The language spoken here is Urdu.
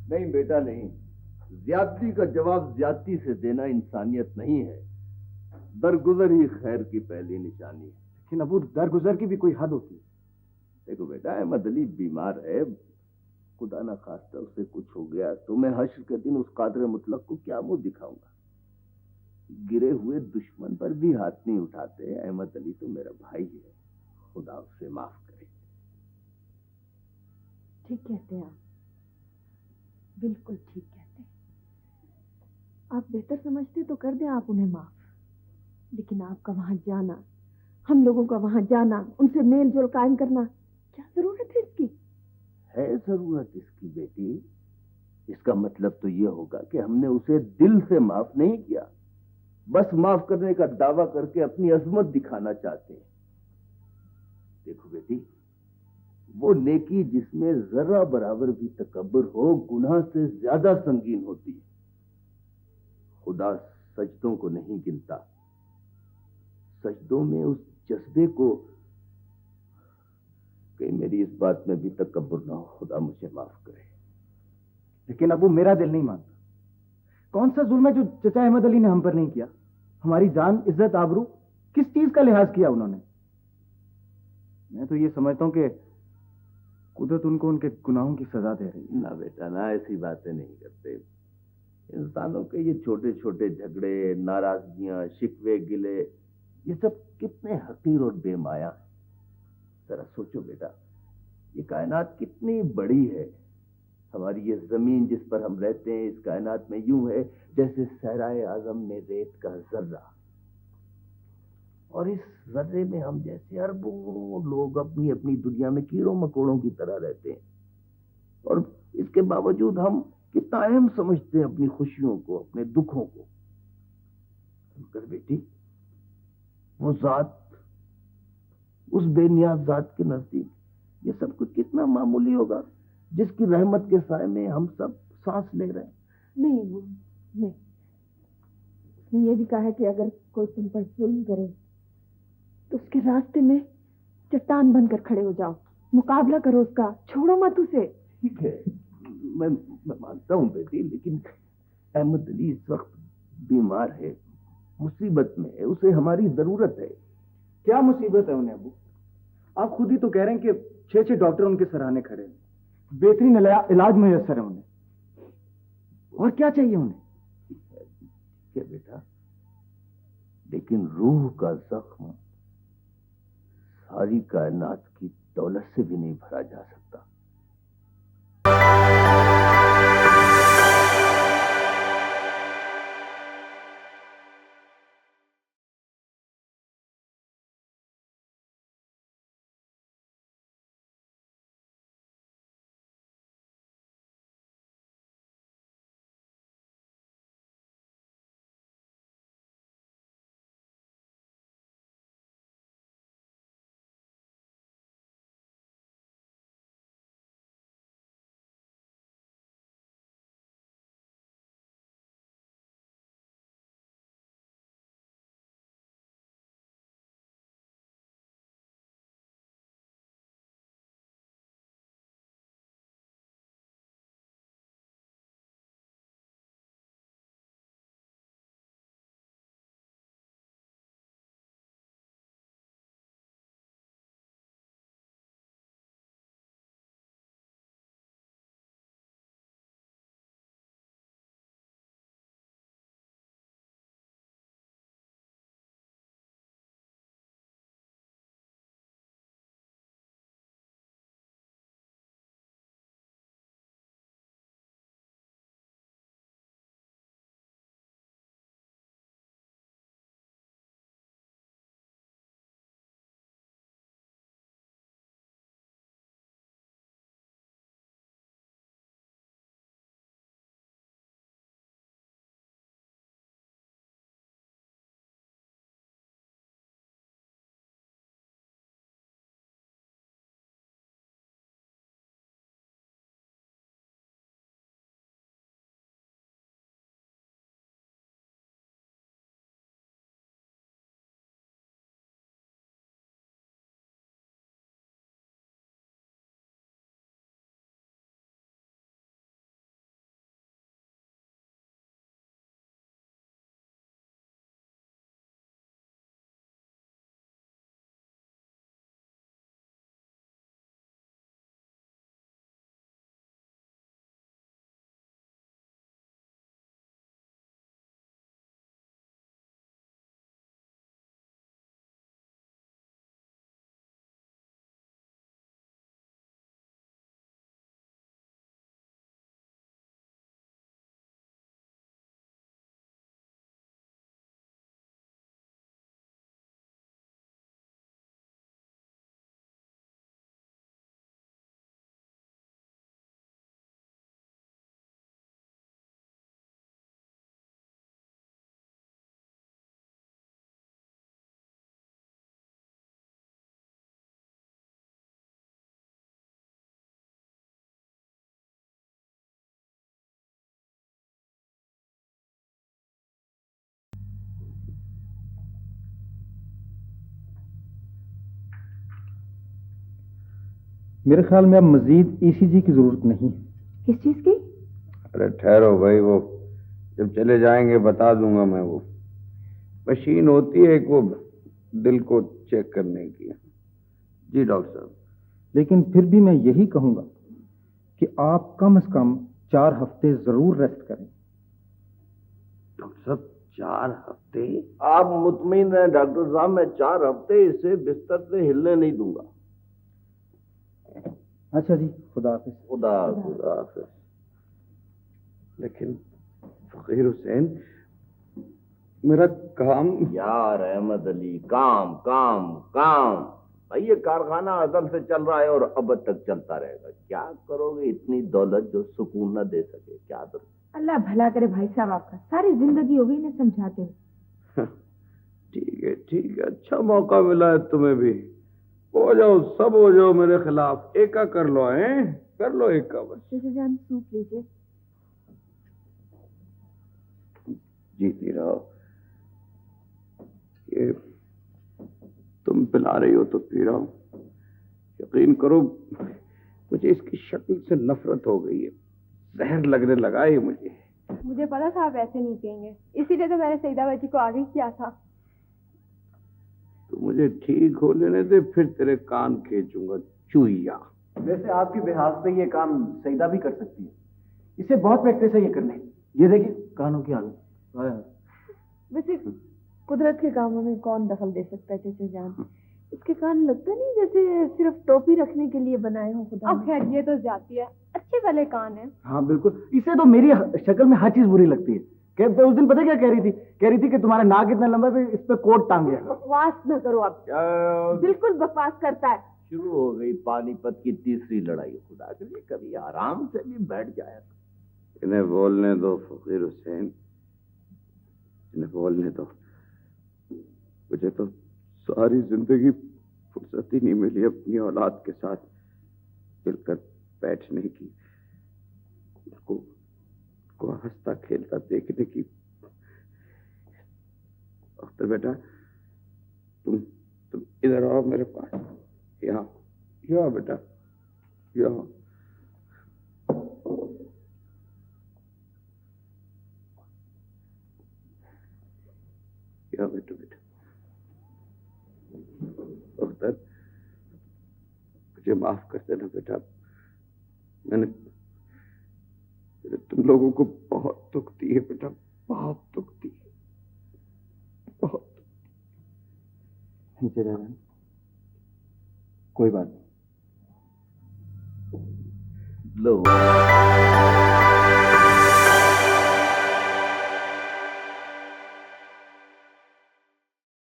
نہیں بیٹا نہیں، زیادتی کا جواب زیادتی سے دینا انسانیت نہیں ہے، درگزر ہی خیر کی پہلی نشانی ہے۔ لیکن ابو درگزر کی بھی کوئی حد ہوتی ہے۔ دیکھو بیٹا، احمد علی بیمار ہے، خدا نہ خواستہ اسے کچھ ہو گیا تو میں حشر کے دن اس قادر مطلق کو کیا منہ دکھاؤں گا؟ گرے ہوئے دشمن پر بھی ہاتھ نہیں اٹھاتے۔ احمد علی تو میرا بھائی ہے، خدا اسے معاف کرے۔ ٹھیک کہتے ہیں آپ، بالکل ٹھیک کہتے ہیں۔ آپ بہتر سمجھتے تو کر دیں آپ انہیں معاف، لیکن آپ کا وہاں جانا، ہم لوگوں کا وہاں جانا، ان سے میل جول قائم کرنا، کیا ضرورت ہے اس کی؟ ہے ضرورت اس کی بیٹی، اس کا مطلب تو یہ ہوگا کہ ہم نے اسے دل سے معاف نہیں کیا، بس معاف کرنے کا دعویٰ کر کے اپنی عظمت دکھانا چاہتے ہیں۔ دیکھو بیٹی، وہ نیکی جس میں ذرہ برابر بھی تکبر ہو گناہ سے زیادہ سنگین ہوتی ہے۔ خدا سجدوں کو نہیں گنتا، سجدوں میں اس جذبے کو، کہ میری اس بات میں بھی تکبر نہ ہو، خدا مجھے معاف کرے۔ لیکن ابو میرا دل نہیں مانتا۔ کون سا ظلم ہے جو چچا احمد علی نے ہم پر نہیں کیا؟ ہماری جان، عزت، آبرو، کس چیز کا لحاظ کیا انہوں نے؟ میں تو یہ سمجھتا ہوں کہ قدرت ان کو ان کے گناہوں کی سزا دے رہی ہے۔ نہ بیٹا نہ، ایسی باتیں نہیں کرتے۔ انسانوں کے یہ چھوٹے چھوٹے جھگڑے، ناراضگیاں، شکوے، گلے، یہ سب کتنے حقیر اور بے مایا ہیں۔ ذرا سوچو بیٹا، یہ کائنات کتنی بڑی ہے۔ ہماری یہ زمین جس پر ہم رہتے ہیں، اس کائنات میں یوں ہے جیسے صحرائے اعظم میں ریت کا ذرہ، اور اس ذرے میں ہم جیسے اربوں لوگ اپنی اپنی دنیا میں کیڑوں مکوڑوں کی طرح رہتے ہیں، اور اس کے باوجود ہم کتنا اہم سمجھتے ہیں اپنی خوشیوں کو، اپنے دکھوں کو۔ مگر بیٹی، وہ ذات، اس بے نیاز ذات کے نزدیک یہ سب کچھ کتنا معمولی ہوگا، جس کی رحمت کے سائے میں ہم سب سانس لے رہے ہیں۔ نہیں وہ نہیں، اس نے یہ بھی کہا ہے کہ اگر کوئی تم پر ظلم کرے تو اس کے راستے میں چٹان بن کر کھڑے ہو جاؤ، مقابلہ کرو اس کا، چھوڑو مت اسے۔ ٹھیک ہے، میں مانتا ہوں بیٹی، لیکن احمد علی اس وقت بیمار ہے، مصیبت میں ہے، اسے ہماری ضرورت ہے۔ کیا مصیبت ہے انہیں ابو؟ آپ خود ہی تو کہہ رہے ہیں کہ 6 ڈاکٹر ان کے سراہنے کھڑے ہیں، بہترین علاج میسر ہے انہیں، اور کیا چاہیے انہیں؟ ٹھیک ہے بیٹا، لیکن روح کا زخم ساری کائنات کی دولت سے بھی نہیں بھرا جا سکتا۔ میرے خیال میں اب مزید ECG کی ضرورت نہیں ہے. کس چیز کی؟ ارے ٹھہرو بھائی، وہ جب چلے جائیں گے بتا دوں گا میں. وہ مشین ہوتی ہے ایک، وہ دل کو چیک کرنے کی. جی ڈاکٹر صاحب. لیکن پھر بھی میں یہی کہوں گا کہ آپ کم از کم 4 ہفتے ضرور ریسٹ کریں. ڈاکٹر صاحب 4 ہفتے؟ آپ مطمئن رہیں ڈاکٹر صاحب، میں 4 ہفتے اسے بستر سے ہلنے نہیں دوں گا. اچھا جی، خدا حافظ. خدا حافظ. لیکن فقیر حسین، میرا کام. یار احمد علی، کام کام کام. بھائی یہ کارخانہ ازل سے چل رہا ہے اور اب تک چلتا رہے گا. کیا کرو گے اتنی دولت جو سکون نہ دے سکے؟ کیا کرو؟ اللہ بھلا کرے بھائی صاحب آپ کا. ساری زندگی ہو گئی انہیں سمجھاتے ہوئے. ٹھیک ہے ٹھیک ہے، اچھا موقع ملا ہے تمہیں بھی. ہو جاؤ، سب ہو جاؤ میرے خلاف. ایکا کر لو، کر لو ایکا بس. چچا جان سوپ لیجیے. جیتی رہو. یہ تم پلا رہی ہو تو پی رہا ہوں. یقین کرو مجھے اس کی شکل سے نفرت ہو گئی ہے. زہر لگنے لگا ہے مجھے. مجھے پتا تھا آپ ایسے نہیں پئیں گے، اسی لیے تو میں نے سیدہ باجی کو آگے کیا تھا. تو مجھے ٹھیک ہو لینے دے، پھر تیرے کان کھینچوں گا چوہیا. ویسے آپ کے بحاظ پہ یہ کام سیدہ بھی کر سکتی ہے. اسے بہت پریکٹس ہے یہ کرنے. یہ دیکھیں کانوں کی حالت. ویسے قدرت کے کاموں میں کون دخل دے سکتا ہے چچا جان؟ اس کے کان لگتا نہیں جیسے صرف ٹوپی رکھنے کے لیے بنائے ہوں خدا اب نے. خیر یہ تو جاتی ہے، اچھے والے کان ہیں. ہاں بالکل. اسے تو میری شکل میں ہر چیز بری لگتی ہے. اس دن پتہ کیا کہہ رہی تھی کہ تمہارا ناک اتنا لمبا ہے اس پہ کوٹ ٹانگے. بکواس نہ کرو آپ. بالکل بکواس کرتا ہے. شروع ہو گئی پانی پت کی تیسری لڑائی. خدا کے لیے کبھی آرام سے بھی بیٹھ جایا. انہیں بولنے دو فقیر حسین، انہیں بولنے دو. مجھے تو ساری زندگی فرصت ہی نہیں ملی اپنی اولاد کے ساتھ مل کر بیٹھنے کی، کو ہنستا کھیلتا دیکھنے کی. اختر بیٹا، تم ادھر آؤ میرے پاس. یہاں بیٹا، یہاں. بیٹا اختر، مجھے معاف کر دینا بیٹا. میں نے تم لوگوں کو بہت دکھ دی ہے بیٹا، بہت دکھ دی ہے، بہت. نیچے رہ رہے کوئی بات نہیں. لو